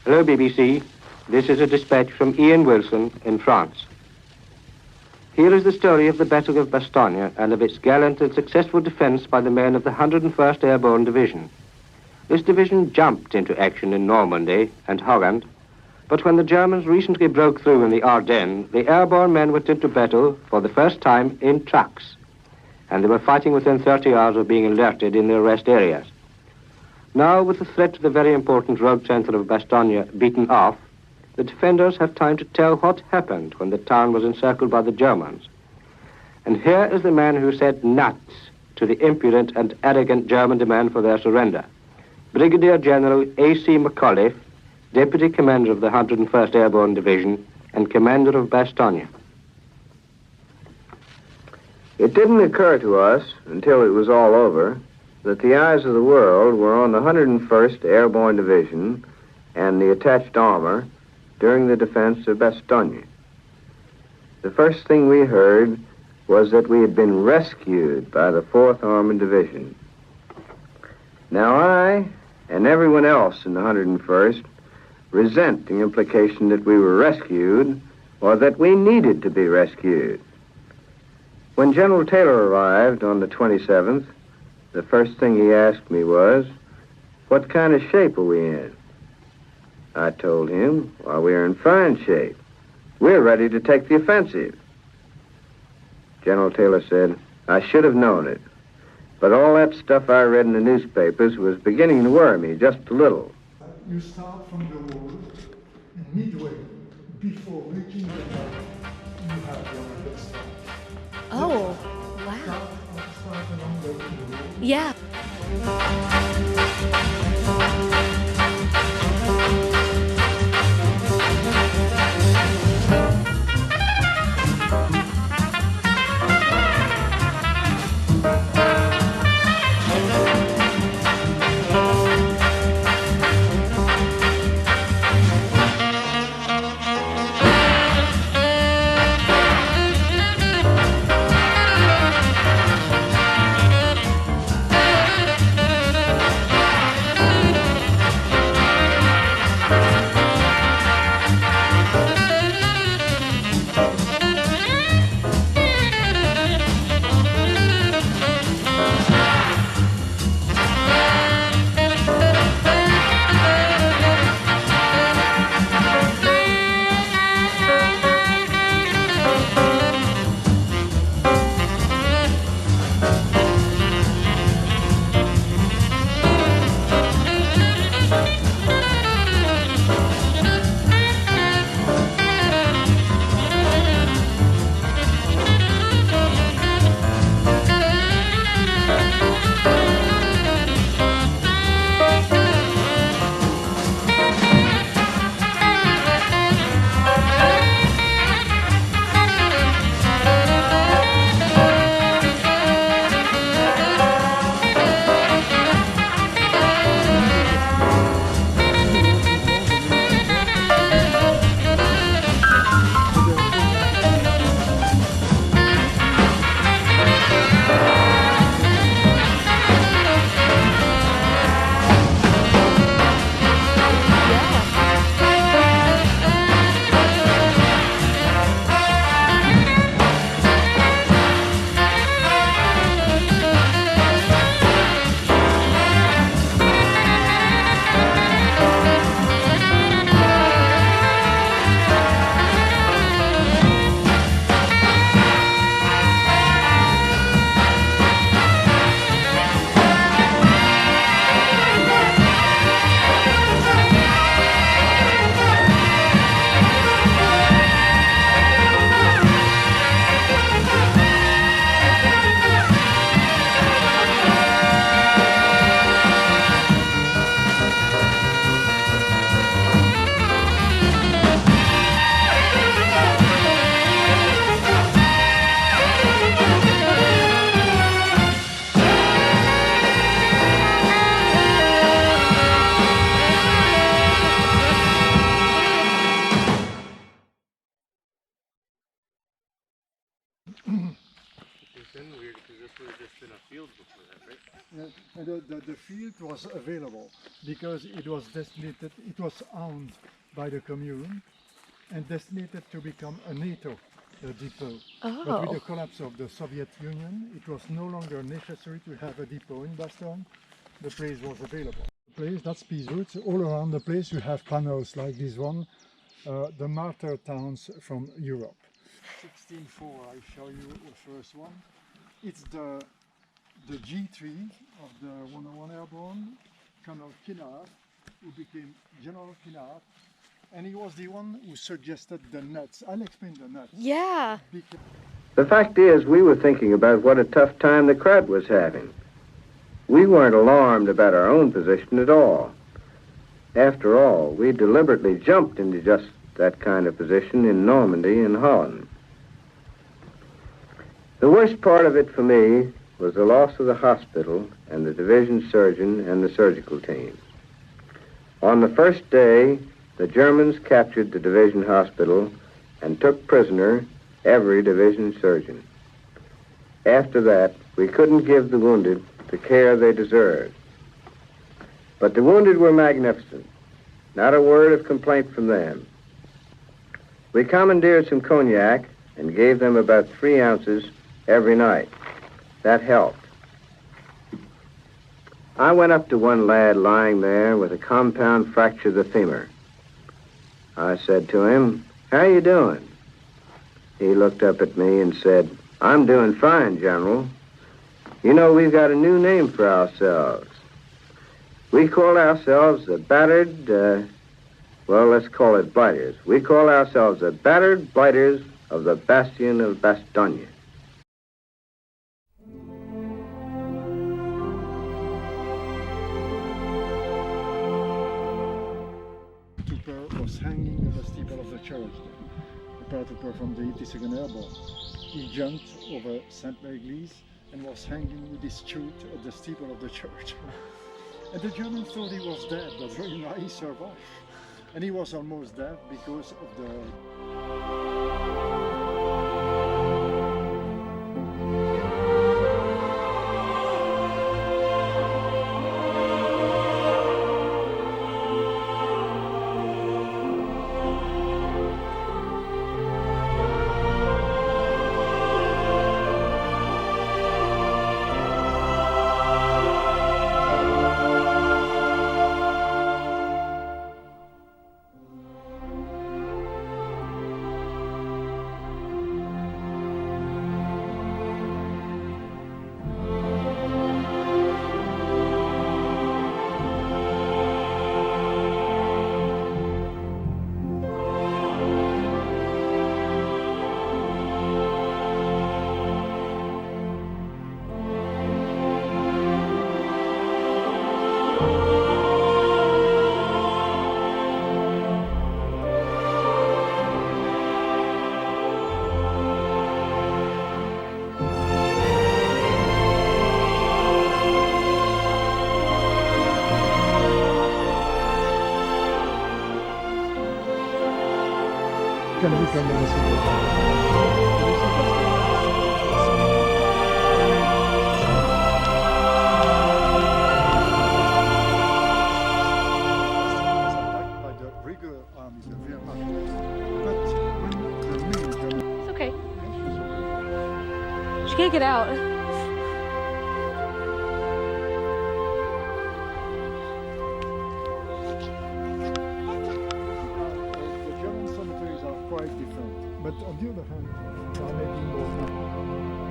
Hello, BBC. This is a dispatch from Ian Wilson in France. Here is the story of the Battle of Bastogne and of its gallant and successful defense by the men of the 101st Airborne Division. This division jumped into action in Normandy and Holland, but when the Germans recently broke through in the Ardennes, the airborne men went into battle for the first time in trucks, and they were fighting within 30 hours of being alerted in the arrest areas. Now, with the threat to the very important road center of Bastogne beaten off, the defenders have time to tell what happened when the town was encircled by the Germans. And here is the man who said nuts to the impudent and arrogant German demand for their surrender. Brigadier General A.C. McAuliffe, Deputy Commander of the 101st Airborne Division and Commander of Bastogne. It didn't occur to us, until it was all over, that the eyes of the world were on the 101st Airborne Division and the attached armor during the defense of Bastogne. The first thing we heard was that we had been rescued by the 4th Armored Division. Now I, and everyone else in the 101st, resent the implication that we were rescued or that we needed to be rescued. When General Taylor arrived on the 27th, the first thing he asked me was, "What kind of shape are we in?" I told him, "Well, we're in fine shape. We're ready to take the offensive." General Taylor said, "I should have known it. But all that stuff I read in the newspapers was beginning to worry me just a little." You start from the wall, and midway, before reaching the top, you have your understand. Oh, wow. Start along the wall. Yeah. been weird because this would have just been a field before that, right? The field was available because it was designated, it was owned by the commune and designated to become a NATO depot. But with the collapse of the Soviet Union, it was no longer necessary to have a depot in Bastogne. The place was available. The place, that's Peace Route. All around the place you have panels like this one, the martyr towns from Europe. 1604, I show you the first one. It's the G3 of the 101 Airborne, Colonel Kinnard, who became General Kinnard, and he was the one who suggested the nuts. I'll explain the nuts. Yeah. The fact is, we were thinking about what a tough time the crowd was having. We weren't alarmed about our own position at all. After all, we deliberately jumped into just that kind of position in Normandy and Holland. The worst part of it for me was the loss of the hospital and the division surgeon and the surgical team. On the first day, the Germans captured the division hospital and took prisoner every division surgeon. After that, we couldn't give the wounded the care they deserved. But the wounded were magnificent. Not a word of complaint from them. We commandeered some cognac and gave them about 3 ounces every night. That helped. I went up to one lad lying there with a compound fracture of the femur. I said to him, "How you doing?" He looked up at me and said, "I'm doing fine, General. You know, we've got a new name for ourselves. We call ourselves the battered, well, let's call it blighters. We call ourselves the battered blighters of the Bastion of Bastogne." Trooper was hanging in the steeple of the church. A paratrooper from the 82nd Airborne. He jumped over Saint Mary's and was hanging with his chute at the steeple of the church. And the Germans thought he was dead, but he survived. And he was almost dead because of the... It's okay. She can't get out. The German cemeteries are quite different, but on the other hand, they are making more money.